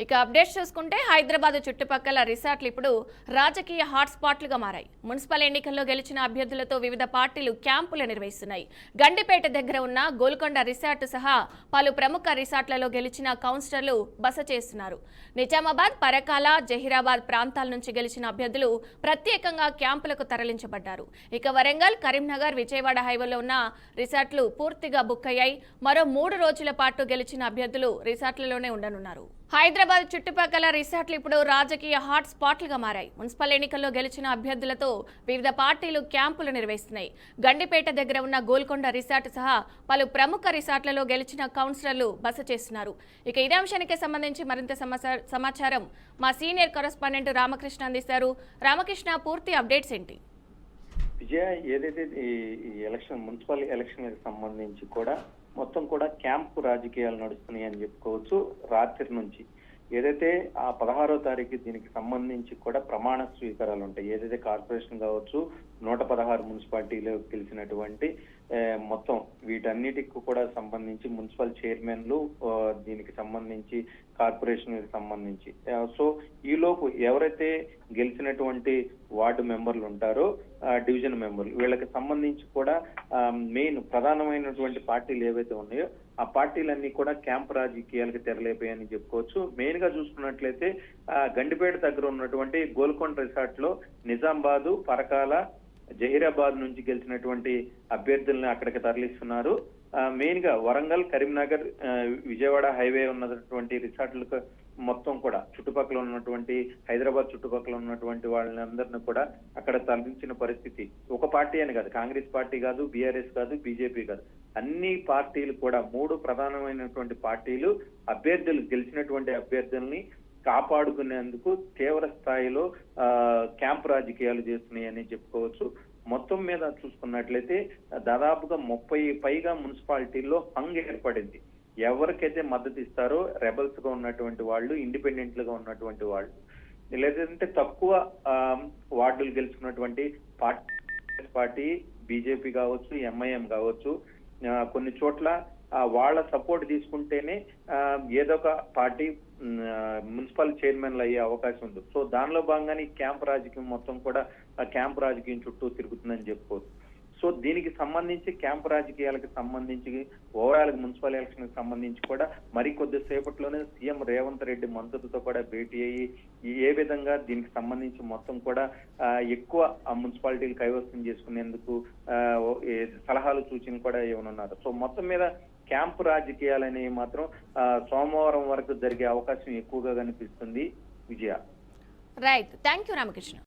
ఇక అప్డేట్స్ చూసుకుంటే హైదరాబాద్ చుట్టుపక్కల రిసార్ట్లు ఇప్పుడు రాజకీయ హాట్ స్పాట్లుగా మారాయి. మున్సిపల్ ఎన్నికల్లో గెలిచిన అభ్యర్థులతో వివిధ పార్టీలు క్యాంపులు నిర్వహిస్తున్నాయి. గండిపేట దగ్గర ఉన్న గోల్కొండ రిసార్ట్ సహా పలు ప్రముఖ రిసార్ట్లలో గెలిచిన కౌన్సిలర్లు బస చేస్తున్నారు. నిజామాబాద్, పరకాల, జహీరాబాద్ ప్రాంతాల నుంచి గెలిచిన అభ్యర్థులు ప్రత్యేకంగా క్యాంపులకు తరలించబడ్డారు. ఇక వరంగల్, కరీంనగర్, విజయవాడ హైవేలో ఉన్న రిసార్ట్లు పూర్తిగా బుక్ అయ్యాయి. మరో 3 రోజుల పాటు గెలిచిన అభ్యర్థులు రిసార్ట్లలోనే ఉండనున్నారు. హైదరాబాద్ చుట్టుపక్కల రిసార్ట్లు ఇప్పుడు రాజకీయ హాట్ స్పాట్లుగా మారాయి. మున్సిపల్ ఎన్నికల్లో గెలిచిన అభ్యర్థులతో వివిధ పార్టీలు క్యాంపులు నిర్వహిస్తున్నాయి. గండిపేట దగ్గర ఉన్న గోల్కొండ రిసార్ట్ సహా పలు ప్రముఖ రిసార్ట్లలో గెలిచిన కౌన్సిలర్లు బస చేస్తున్నారు. ఇక ఇదే అంశానికి సంబంధించి మరింత సమాచారం మా సీనియర్ కరెస్పాండెంట్ రామకృష్ణ అందిస్తారు. రామకృష్ణ, పూర్తి అప్డేట్స్ ఏంటి? విజయ, ఏదైతే ఈ ఎలక్షన్ మున్సిపల్ ఎలక్షన్లకు సంబంధించి కూడా మొత్తం కూడా క్యాంపు రాజకీయాలు నడుస్తున్నాయి అని చెప్పుకోవచ్చు. రాత్రి నుంచి ఏదైతే ఆ 16వ తారీఖు దీనికి సంబంధించి కూడా ప్రమాణ స్వీకారాలు ఉంటాయి. ఏదైతే కార్పొరేషన్ కావచ్చు, 116 మున్సిపాలిటీలో గెలిచినటువంటి మొత్తం వీటన్నిటికి కూడా సంబంధించి మున్సిపల్ చైర్మన్లు, దీనికి సంబంధించి కార్పొరేషన్ సంబంధించి సో ఈలోపు ఎవరైతే గెలిచినటువంటి వార్డు మెంబర్లు ఉంటారో, డివిజన్ మెంబర్లు, వీళ్ళకి సంబంధించి కూడా మెయిన్ ప్రధానమైనటువంటి పార్టీలు ఏవైతే ఉన్నాయో ఆ పార్టీలన్నీ కూడా క్యాంప్ రాజకీయాలకు తెరలేపాయని చెప్పుకోవచ్చు. మెయిన్ గా చూసుకున్నట్లయితే గండిపేట దగ్గర ఉన్నటువంటి గోల్కొండ రిసార్ట్ లో నిజామాబాదు, పరకాల, జహీరాబాద్ నుంచి గెలిచినటువంటి అభ్యర్థుల్ని అక్కడికి తరలిస్తున్నారు. మెయిన్ గా వరంగల్, కరీంనగర్, విజయవాడ హైవే ఉన్నటువంటి రిసార్ట్లకు మొత్తం కూడా చుట్టుపక్కల ఉన్నటువంటి హైదరాబాద్ చుట్టుపక్కల ఉన్నటువంటి వాళ్ళందరినీ కూడా అక్కడ తరలించిన పరిస్థితి. ఒక పార్టీ అని కాదు, కాంగ్రెస్ పార్టీ కాదు, బీఆర్ఎస్ కాదు, బీజేపీ కాదు, అన్ని పార్టీలు కూడా 3 ప్రధానమైనటువంటి పార్టీలు అభ్యర్థులు గెలిచినటువంటి అభ్యర్థుల్ని కాపాడుకునేందుకు తీవ్ర స్థాయిలో క్యాంప్ రాజకీయాలు చేస్తున్నాయని చెప్పుకోవచ్చు. మొత్తం మీద చూసుకున్నట్లయితే దాదాపుగా 30 పైగా మున్సిపాలిటీల్లో హంగ్ ఏర్పడింది. ఎవరికైతే మద్దతు ఇస్తారో రెబల్స్ గా ఉన్నటువంటి వాళ్ళు, ఇండిపెండెంట్ గా ఉన్నటువంటి వాళ్ళు, లేదంటే తక్కువ వార్డులు గెలుచుకున్నటువంటి పార్టీ బీజేపీ కావచ్చు, ఎంఐఎం కావచ్చు, కొన్ని చోట్ల వాళ్ళ సపోర్ట్ తీసుకుంటేనే ఏదో ఒక పార్టీ మున్సిపల్ చైర్మన్లు అయ్యే అవకాశం ఉంది. సో దానిలో భాగంగానే క్యాంప్ రాజకీయం మొత్తం కూడా క్యాంప్ రాజకీయం చుట్టూ తిరుగుతుందని చెప్పుకోవచ్చు. సో దీనికి సంబంధించి క్యాంప్ రాజకీయాలకు సంబంధించి ఓవరాల్ మున్సిపల్ ఎలక్షన్ కి సంబంధించి కూడా మరికొద్ది సేపట్లోనే సీఎం రేవంత్ రెడ్డి మద్దతుతో కూడా భేటీ అయ్యి ఏ విధంగా దీనికి సంబంధించి మొత్తం కూడా ఎక్కువ మున్సిపాలిటీలు కైవసం చేసుకునేందుకు సలహాలు, సూచనలు కూడా ఇవ్వనున్నారు. సో మొత్తం మీద క్యాంపు రాజకీయాలనేవి మాత్రం సోమవారం వరకు జరిగే అవకాశం ఎక్కువగా కనిపిస్తుంది. విజయ, రైట్, థ్యాంక్ యూ రామకృష్ణ.